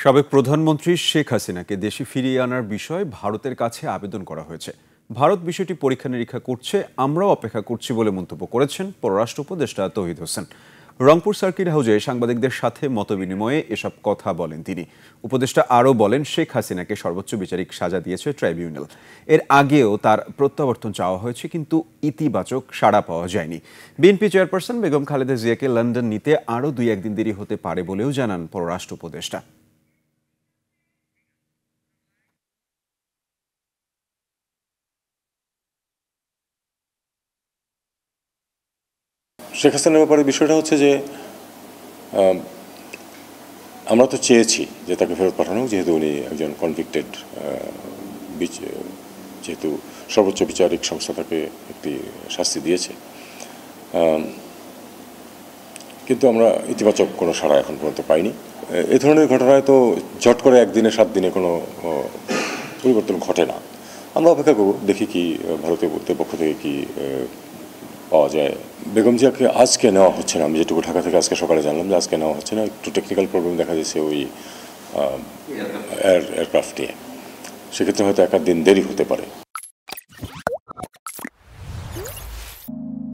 সাবেক প্রধানমন্ত্রী শেখ হাসিনাকে দেশে ফিরিয়ে আনার বিষয়ে ভারতের কাছে আবেদন করা হয়েছে। ভারত বিষয়টি পরীক্ষা নিরীক্ষা করছে, আমরাও অপেক্ষা করছি বলে মন্তব্য করেছেন পররাষ্ট্র উপদেষ্টা তৌহিদ হোসেন। রংপুর সার্কিট হাউসে সাংবাদিকদের সাথে মতবিনিময়ে এসব কথা বলেন তিনি। উপদেষ্টা আরও বলেন, শেখ হাসিনাকে সর্বোচ্চ বিচারিক সাজা দিয়েছে ট্রাইব্যুনাল। এর আগেও তার প্রত্যাবর্তন চাওয়া হয়েছে, কিন্তু ইতিবাচক সাড়া পাওয়া যায়নি। বিএনপি চেয়ারপারসন বেগম খালেদা জিয়াকে লন্ডন নিতে আরও 2-1 দিন দেরি হতে পারে বলেও জানান পররাষ্ট্র উপদেষ্টা। শেখ হাসিনার ব্যাপারে বিষয়টা হচ্ছে যে আমরা তো চেয়েছি যে তাকে ফেরত পাঠানো, যেহেতু উনি একজন কনভিক্টেড, যেহেতু সর্বোচ্চ বিচারিক সংস্থা তাকে একটি শাস্তি দিয়েছে, কিন্তু আমরা ইতিবাচক কোনো সাড়া এখন পর্যন্ত পাইনি। এই ধরনের ঘটনায় তো ঝট করে 1 দিনে 7 দিনে কোনো পরিবর্তন ঘটে না। আমরা অপেক্ষা করব, দেখি কি ভারতের পক্ষ থেকে কি পাওয়া যায়। বেগম জিয়াকে আজকে নেওয়া হচ্ছে না, আমি যেটুকু ঢাকা থেকে আজকে সকালে জানলাম যে আজকে নেওয়া হচ্ছে না, একটু টেকনিক্যাল প্রবলেম দেখা যাচ্ছে ওই এয়ারক্রাফট নিয়ে। সেক্ষেত্রে হয়তো 1 দিন দেরি হতে পারে।